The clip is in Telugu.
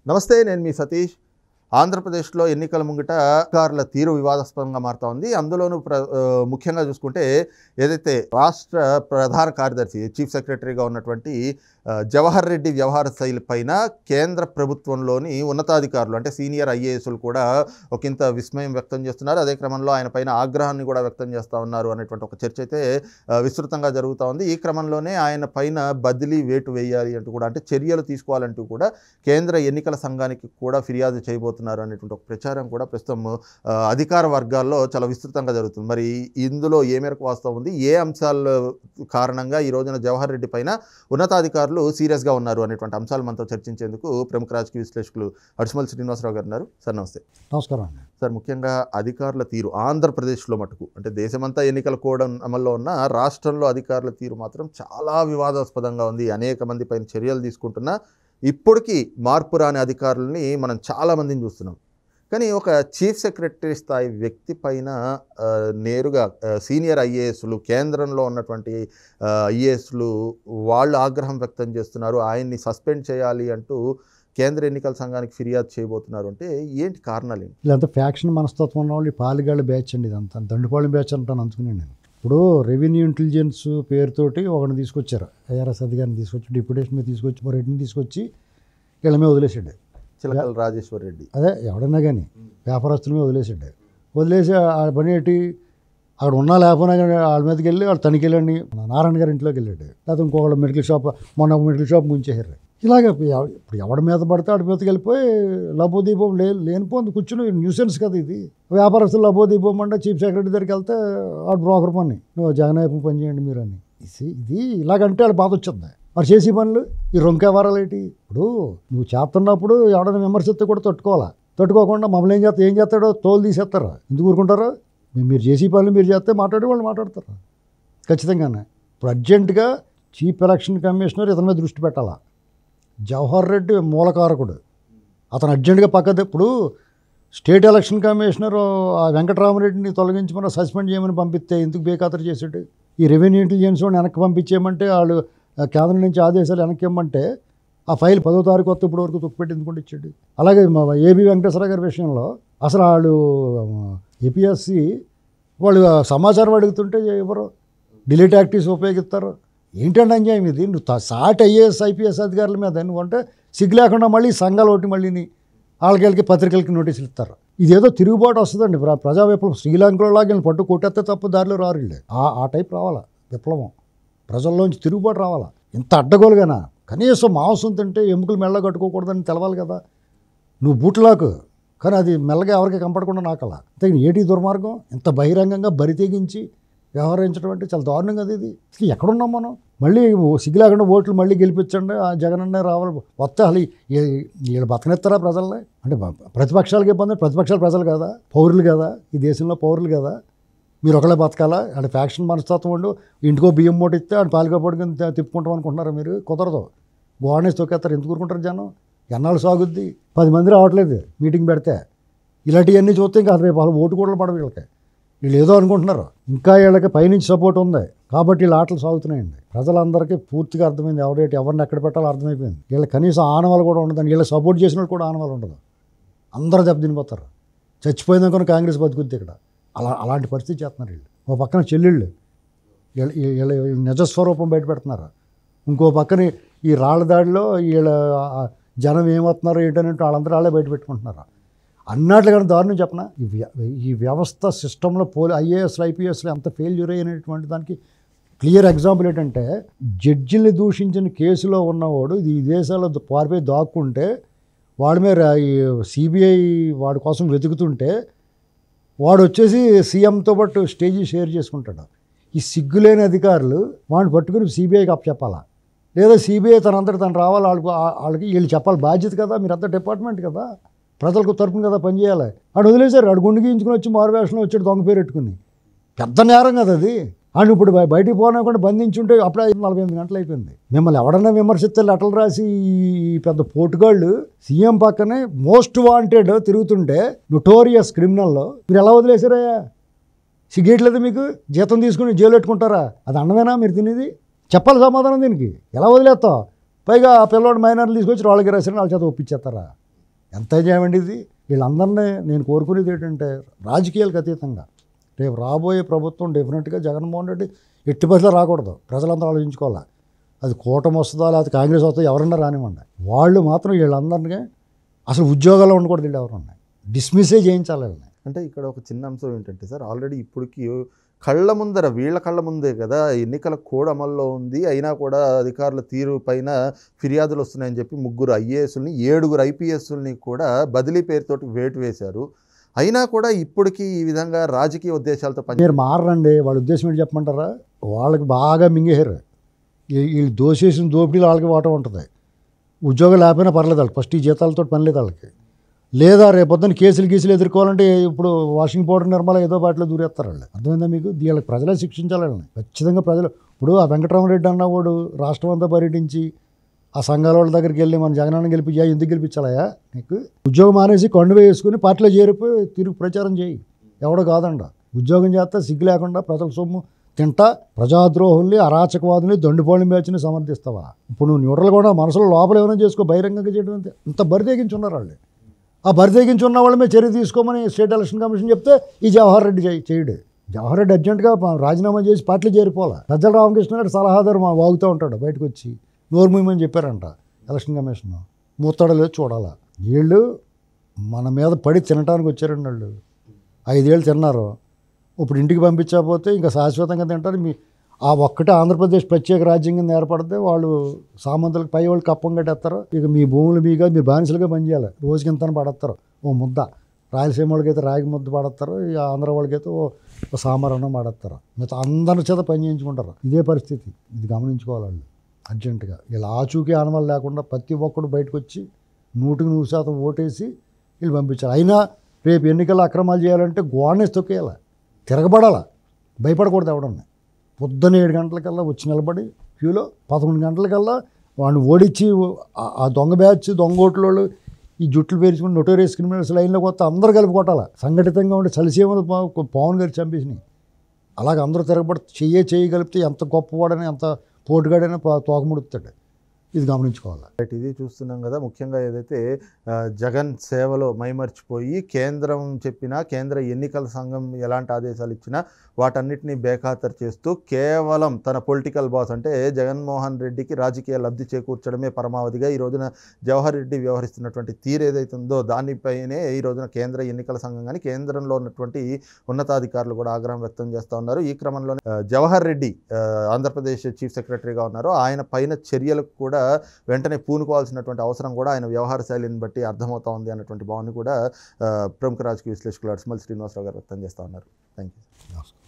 నమస్తే, నేను మీ సతీష్. ఆంధ్రప్రదేశ్లో ఎన్నికల ముంగిట అధికారుల తీరు వివాదాస్పదంగా మారుతూ ఉంది. అందులోనూ ముఖ్యంగా చూసుకుంటే ఏదైతే రాష్ట్ర ప్రధాన కార్యదర్శి చీఫ్ సెక్రటరీగా ఉన్నటువంటి జవహర్ రెడ్డి వ్యవహార శైలి పైన కేంద్ర ప్రభుత్వంలోని ఉన్నతాధికారులు అంటే సీనియర్ ఐఏఎస్లు కూడా ఒకంత విస్మయం వ్యక్తం చేస్తున్నారు. అదే క్రమంలో ఆయన పైన ఆగ్రహాన్ని కూడా వ్యక్తం చేస్తూ ఉన్నారు అనేటువంటి ఒక చర్చ అయితే విస్తృతంగా జరుగుతూ ఉంది. ఈ క్రమంలోనే ఆయన పైన బదిలీ వేటు వేయాలి అంటూ కూడా, అంటే చర్యలు తీసుకోవాలంటూ కూడా కేంద్ర ఎన్నికల సంఘానికి కూడా ఫిర్యాదు చేయబోతున్నారు అనేటువంటి ఒక ప్రచారం కూడా ప్రస్తుతం అధికార వర్గాల్లో చాలా విస్తృతంగా జరుగుతుంది. మరి ఇందులో ఏ మేరకు వాస్తవం ఉంది, ఏ అంశాల కారణంగా ఈ రోజున జవహర్ రెడ్డి పైన ఉన్నతాధికారులు సీరియస్గా ఉన్నారు అనేటువంటి అంశాలు మనతో చర్చించేందుకు ప్రముఖ రాజకీయ విశ్లేషకులు అడిసిమల్ శ్రీనివాసరావు గారు ఉన్నారు. సార్ నమస్తే. నమస్కారం సార్, ముఖ్యంగా అధికారుల తీరు ఆంధ్రప్రదేశ్లో మటుకు, అంటే దేశమంతా ఎన్నికల కోడ్ అమల్లో ఉన్న రాష్ట్రంలో అధికారుల తీరు మాత్రం చాలా వివాదాస్పదంగా ఉంది. అనేక మంది పైన చర్యలు తీసుకుంటున్నా ఇప్పటికీ మార్పు రాని అధికారులని మనం చాలామందిని చూస్తున్నాం. కానీ ఒక చీఫ్ సెక్రటరీ స్థాయి వ్యక్తి పైన నేరుగా సీనియర్ ఐఏఎస్లు, కేంద్రంలో ఉన్నటువంటి ఐఏఎస్లు వాళ్ళు ఆగ్రహం వ్యక్తం చేస్తున్నారు. ఆయన్ని సస్పెండ్ చేయాలి అంటూ కేంద్ర ఎన్నికల సంఘానికి ఫిర్యాదు చేయబోతున్నారు. అంటే ఏంటి కారణాలు? ఇదంతా ఫ్యాక్షన్ మనస్తత్వం ఉన్న వాళ్ళు పాలిగాళ్ళ బ్యాచ్ అండి. ఇదంతా దండుపాళెం బ్యాచ్ అంటాను అందుకున్నాను నేను. ఇప్పుడు రెవెన్యూ ఇంటెలిజెన్స్ పేరుతోటి ఒకరిని తీసుకొచ్చారు, ఐఆర్ఎస్ అధికారిని తీసుకొచ్చి, డిప్యూటేషన్ మీద తీసుకొచ్చి, రెడ్డిని తీసుకొచ్చి వీళ్ళ మీద వదిలేసాడు. చిలకల రాజేశ్వర్ రెడ్డి, అదే ఎవడన్నా కానీ వ్యాపారస్తుల మీద వదిలేసాడు. వదిలేసి ఆ పని ఏంటి, అక్కడ ఉన్నా లేకపోయినా కానీ వాళ్ళ మీదకి వెళ్ళి వాళ్ళు తనిఖీలు వెళ్ళండి, నారాయణ గారి ఇంట్లోకి వెళ్ళాడు. లేకపోతే ఇంకొకళ్ళు మెడికల్ షాప్, మొన్న మెడికల్ షాప్ ముంచేసారు. ఇలాగే ఇప్పుడు ఎవడి మీద పడితే ఆడి మీదకి వెళ్ళిపోయి లబోదీపం లేనిపోంది కూర్చుని న్యూసెన్స్ కదా ఇది. వ్యాపారస్తులు లబోదీపం అంటే చీఫ్ సెక్రటరీ దగ్గరికి వెళ్తే ఆడు బ్రోకర్ పని, నువ్వు జగనాయకం పని చేయండి మీరు అని. ఇది ఇలాగంటే వాళ్ళు బాధ వచ్చింది. మరి చేసే పనులు ఈ రొంకేవారాలు ఏంటి? ఇప్పుడు నువ్వు చేస్తున్నప్పుడు ఎవడైనా విమర్శిస్తే కూడా తట్టుకోకుండా మమ్మల్ని ఏం చేస్తాడో తోలు తీసేస్తారు. ఎందుకు ఊరుకుంటారో? మీరు చేసే పనులు మీరు చేస్తే మాట్లాడి వాళ్ళు మాట్లాడతారు ఖచ్చితంగానే. ఇప్పుడు అర్జెంటుగా చీఫ్ ఎలక్షన్ కమిషనర్ ఇతని మీద దృష్టి పెట్టాలా. జవహర్ రెడ్డి మూలకారకుడు, అతను అర్జెంటుగా ఇప్పుడు స్టేట్ ఎలక్షన్ కమిషనర్ ఆ వెంకటరామరెడ్డిని తొలగించమని సస్పెండ్ చేయమని పంపిస్తే ఎందుకు బేఖాతరు చేశాడు? ఈ రెవెన్యూ ఇంటెలిజెన్స్ వాడిని వెనక్కి పంపించేయమంటే, వాళ్ళు కేంద్రం నుంచి ఆదేశాలు వెనక్కి ఇవ్వమంటే ఆ ఫైల్ 10వ తారీఖు వస్తే ఇప్పుడు వరకు తొక్కుపెట్టి ఎందుకు ఇచ్చాడు? అలాగే ఏబి వెంకటేశ్వర గారి విషయంలో అసలు వాళ్ళు ఏపీఎస్సి వాళ్ళు సమాచారం అడుగుతుంటే ఎవరు డిలీట్ యాక్టివ్స్ ఉపయోగిస్తారు. ఏంటంటే అన్యాయం ఇది. నువ్వు సాటి ఐఏఎస్ ఐపీఎస్ అధికారుల మీద నువ్వంటే సిగ్గు లేకుండా మళ్ళీ సంఘాలు ఒకటి మళ్ళీని వాళ్ళకి పత్రికలకి నోటీసులు ఇస్తారు. ఇదేదో తిరుగుబాటు వస్తుందండి. ప్రజా విప్లవం శ్రీలంకలో లాగా పట్టు కొట్టేస్తే తప్ప దారిలో రారు వీళ్ళు. ఆ టైప్ రావాలా విప్లవం, ప్రజల్లోంచి తిరుగుబాటు రావాలా. ఇంత అడ్డగోలుగానా? కనీసం మాంసం తింటే ఎముకలు మెల్ల కట్టుకోకూడదని తెలవాలి కదా. నువ్వు బూట్లాకు, కానీ అది మెల్లగా ఎవరికి కంపడకుండా నాకలా. అంతే ఏటి దుర్మార్గం, ఇంత బహిరంగంగా బరి తెగించి వ్యవహరించడం అంటే చాలా దారుణం కదా ఇది. ఎక్కడున్నాం మనం? మళ్ళీ సిగ్గు లేకుండా ఓట్లు మళ్ళీ గెలిపించండి, ఆ జగనన్నే రావాలి వస్తే అసలు వీళ్ళు బతకనెత్తారా ప్రజల్ని? అంటే ప్రతిపక్షాలకి ఇబ్బంది. ప్రతిపక్షాలు ప్రజలు కదా, పౌరులు కదా, ఈ దేశంలో పౌరులు కదా. మీరు ఒకళ్ళే బతకాలా? అంటే ఫ్యాక్షన్ మనస్తత్వం ఉండు, ఇంటికో బియ్యం మూట ఇస్తే ఆయన పాలిక పడుకుని తిప్పుకుంటాం అనుకుంటున్నారా మీరు? కుదరదు. గోడనేసి తొక్కేస్తారు. ఎందుకు ఊరుకుంటారు జనం? ఎన్నాళ్ళు సాగుద్ది? 10 మంది రావట్లేదు మీటింగ్ పెడితే. ఇలాంటివన్నీ చూస్తే ఇంకా రేపు వాళ్ళు ఓటు కూడా పడవు వీళ్ళకి. వీళ్ళు ఏదో అనుకుంటున్నారు. ఇంకా వీళ్ళకి పైనుంచి సపోర్ట్ ఉంది కాబట్టి వీళ్ళ ఆటలు సాగుతున్నాయండి. ప్రజలందరికీ పూర్తిగా అర్థమైంది ఎవరిని ఎక్కడ పెట్టాలో అర్థమైపోయింది. వీళ్ళ కనీసం ఆనవాళ్ళు కూడా ఉండదు. వీళ్ళకి సపోర్ట్ చేసిన కూడా ఆనవాళ్ళు ఉండదు. అందరూ దెబ్బతినిపోతారు. చచ్చిపోయిందనుకుని కాంగ్రెస్ బతుకుద్ది ఇక్కడ. అలాంటి పరిస్థితి చేస్తున్నారు వీళ్ళు. ఓ పక్కన చెల్లెళ్ళు వీళ్ళ నిజస్వరూపం బయట పెడుతున్నారు. ఇంకో పక్కన ఈ రాళ్ళ దాడిలో వీళ్ళ జనం ఏమవుతున్నారో ఏంటంటే వాళ్ళందరూ వాళ్ళే బయట పెట్టుకుంటున్నారు. అన్నట్లుగానే దారుణం చెప్పనా, ఈ వ్యవస్థ సిస్టంలో ఐఏఎస్లు ఐపీఎస్లు ఎంత ఫెయిల్యూర్ అయినటువంటి దానికి క్లియర్ ఎగ్జాంపుల్ ఏంటంటే, జడ్జిల్ని దూషించిన కేసులో ఉన్నవాడు ఈ దేశాల్లో పారిపోయి దాక్కుంటే వాడి మీద సిబిఐ వాడి కోసం వెతుకుతుంటే వాడు వచ్చేసి సీఎంతో పాటు స్టేజీ షేర్ చేసుకుంటాడు. ఈ సిగ్గులేని అధికారులు వాడిని పట్టుకుని సిబిఐకి అప్పచెప్పాలా, లేదా సిబిఐ తనంతట తను రావాలి. వాళ్ళకి వీళ్ళు చెప్పాలి బాధ్యత కదా. మీరంతా డిపార్ట్మెంట్ కదా, ప్రజలకు తరపున కదా పనిచేయాలి. ఆడు వదిలేశారు. ఆడు గుండు గీయించుకుని వచ్చి మారువేషంలో వచ్చాడు దొంగ పేరు పెట్టుకుని. పెద్ద నేరం కదా అది. అండ్ ఇప్పుడు బయటికి పోనకుండా బంధించుంటే అప్పుడే 48 గంటలు అయిపోయింది. మిమ్మల్ని ఎవడన్నా విమర్శిస్తే లెటర్లు రాసి ఈ పెద్ద పోటుగాళ్ళు సీఎం పక్కనే మోస్ట్ వాంటెడ్ తిరుగుతుంటే నోటోరియస్ క్రిమినల్లో మీరు ఎలా వదిలేశారయ్యా? సిగ్గేయట్లేదు మీకు? జీతం తీసుకుని జైలు పెట్టుకుంటారా? అది అన్నమేనా మీరు తినేది? చెప్పాలి సమాధానం దీనికి. ఎలా వదిలేస్తావు? పైగా ఆ పిల్లవాడు మైనర్లు తీసుకొచ్చి వాళ్ళకి రాసిన వాళ్ళ చేత ఒప్పించేస్తారా? ఎంత చేయమండి ఇది. వీళ్ళందరినీ నేను కోరుకునేది ఏంటంటే రాజకీయాలకు అతీతంగా రేపు రాబోయే ప్రభుత్వం డెఫినెట్గా జగన్మోహన్ రెడ్డి ఎట్టి బస్సులో రాకూడదు. ప్రజలందరూ ఆలోచించుకోవాలి. అది కూటమి వస్తుందా లేకపోతే కాంగ్రెస్ వస్తుందా ఎవరన్నా రానివ్వండి, వాళ్ళు మాత్రం వీళ్ళందరినీ అసలు ఉద్యోగాల్లో ఉండకూడదు. వీళ్ళు ఎవరున్నాయి డిస్మిస్సే చేయించాలి వీళ్ళని. అంటే ఇక్కడ ఒక చిన్న అంశం ఏంటంటే సార్, ఆల్రెడీ ఇప్పటికి వీళ్ళ కళ్ళ ముందే కదా ఎన్నికల కోడ్ అమల్లో ఉంది, అయినా కూడా అధికారుల తీరు పైన ఫిర్యాదులు వస్తున్నాయని చెప్పి 3 ఐఏఎస్ని 7 ఐపీఎస్ని కూడా బదిలీ పేరుతోటి వేటు వేశారు. అయినా కూడా ఇప్పటికీ ఈ విధంగా రాజకీయ ఉద్దేశాలతో మీరు మారండి. వాళ్ళ ఉద్దేశం ఏంటి చెప్పమంటారా? వాళ్ళకి బాగా మింగేశారు. వీళ్ళు దోసేసిన దోపిడీలు వాళ్ళకి వాటం ఉంటుంది. ఉద్యోగం లేకపోయినా పర్లేదు వాళ్ళకి, ఫస్ట్ ఈ జీతాలతో పని లేదు వాళ్ళకి. లేదా రేపొద్దున కేసులు ఎదుర్కోవాలంటే ఇప్పుడు వాషింగ్ పౌడర్ నిర్మల ఏదో బాటిలో దూరేస్తారు వాళ్ళు. అర్థమైందా మీకు? వీళ్ళకి ప్రజలే శిక్షించాలి వాళ్ళని ఖచ్చితంగా. ప్రజలు ఇప్పుడు ఆ వెంకటరామరెడ్డి అన్నవాడు రాష్ట్రం అంతా పర్యటించి ఆ సంఘాల వాళ్ళ దగ్గరికి వెళ్ళి మన జగనన్న గెలిపించా, ఎందుకు గెలిపించాలయా నీకు? ఉద్యోగం మానేసి కొండ వేసుకుని పార్టీలో చేరిపోయి తిరిగి ప్రచారం చేయి. ఎవడో కాదండ. ఉద్యోగం చేస్తా సిగ్గు లేకుండా ప్రజల సొమ్ము తింటా ప్రజాద్రోహుల్ని అరాచకవాదుల్ని దొండిపోళ్ళని బ్యాచ్ని సమర్థిస్తావా? ఇప్పుడు నువ్వు న్యూట్రల్ కూడా మనసులో లోపల ఏమైనా చేసుకో, బహిరంగంగా చేయడం అంతే. ఇంత బరితెగించున్నారు వాళ్ళు. ఆ బరితెగించున్న వాళ్ళ మీద చర్య తీసుకోమని స్టేట్ ఎలక్షన్ కమిషన్ చెప్తే ఈ జవహర్ రెడ్డి చేయడు. జవహర్ రెడ్డి అర్జెంటుగా రాజీనామా చేసి పార్టీలో చేరిపోవాలి. సజ్జల రామకృష్ణ సలహాదారు వాగుతూ ఉంటాడు బయటకు వచ్చి, నోరు మూయమని చెప్పారంట ఎలక్షన్ కమిషన్. మూస్తాడో లేదో చూడాలా. వీళ్ళు మన మీద పడి తినడానికి వచ్చారండి. వాళ్ళు 5 ఏళ్ళు తిన్నారు. ఇప్పుడు ఇంటికి పంపించకపోతే ఇంకా శాశ్వతంగా తింటారు. ఆ ఒక్కటే ఆంధ్రప్రదేశ్ ప్రత్యేక రాజ్యం కింద ఏర్పడితే వాళ్ళు సామంతులకు పై వాళ్ళు కప్పం కట్టేస్తారు. ఇక మీ భూములు మీగా మీ బానిసలుగా పనిచేయాలి. రోజుకి ఇంత పడేస్తారు ఓ ముద్ద. రాయలసీమ వాళ్ళకైతే రాగి ముద్ద పడేస్తారు, ఇక ఆంధ్ర వాళ్ళకైతే ఓ సాంబార్ అన్నం పడేస్తారు. మిగతా అందరి చేత పని చేయించుకుంటారు. ఇదే పరిస్థితి. ఇది గమనించుకోవాలి వాళ్ళు అర్జెంటుగా. వీళ్ళు ఆచూకీ ఆనవాళ్ళు లేకుండా ప్రతి ఒక్కడు బయటకు వచ్చి 100% ఓటేసి వీళ్ళు పంపించాలి. అయినా రేపు ఎన్నికల్లో అక్రమాలు చేయాలంటే గోడనేసి తొక్కేయాలి, తిరగబడాలి, భయపడకూడదు ఎవడన్నా. పొద్దున్న 7 గంటలకల్లా వచ్చి నిలబడి క్యూలో 11 గంటలకల్లా వాడిని ఓడించి ఆ దొంగ బ్యాచ్ దొంగ ఓట్లోళ్ళు ఈ జుట్లు పేర్చుకుని నోటోరియస్ క్రిమినల్స్ లైన్లోకి వస్తే అందరూ కలిపి కొట్టాలి. సంఘటితంగా ఉండి చలిసేమని పవన్ గారు చంపేసినాయి. అలాగే అందరూ తిరగబడి చేయగలిపితే ఎంత గొప్పవాడని ఎంత పోటుగాడైనా తోకముడుతాడు. ఇది గమనించుకోవాలి. ఇది చూస్తున్నాం కదా, ముఖ్యంగా ఏదైతే జగన్ సేవలో మైమర్చిపోయి కేంద్రం చెప్పినా, కేంద్ర ఎన్నికల సంఘం ఎలాంటి ఆదేశాలు ఇచ్చినా వాటన్నిటిని బేఖాతరు చేస్తూ కేవలం తన పొలిటికల్ బాస్ అంటే జగన్మోహన్ రెడ్డికి రాజకీయ లబ్ధి చేకూర్చడమే పరమావధిగా ఈ రోజున జవహర్ రెడ్డి వ్యవహరిస్తున్నటువంటి తీరు ఏదైతే ఉందో దానిపైనే ఈ రోజున కేంద్ర ఎన్నికల సంఘం కానీ కేంద్రంలో ఉన్నటువంటి ఉన్నతాధికారులు కూడా ఆగ్రహం వ్యక్తం చేస్తూ ఉన్నారు. ఈ క్రమంలోనే జవహర్ రెడ్డి ఆంధ్రప్రదేశ్ చీఫ్ సెక్రటరీగా ఉన్నారు. ఆయన పైన చర్యలకు కూడా వెంటనే పూనుకోవాల్సినటువంటి అవసరం కూడా ఆయన వ్యవహార శైలిని బట్టి అర్థమవుతా ఉంది అన్నటువంటి భావన కూడా ప్రముఖ రాజకీయ విశ్లేషకులు అడ్స్మల్ శ్రీనివాసరావు గారు వ్యక్తం చేస్తూ ఉన్నారు. Thank you.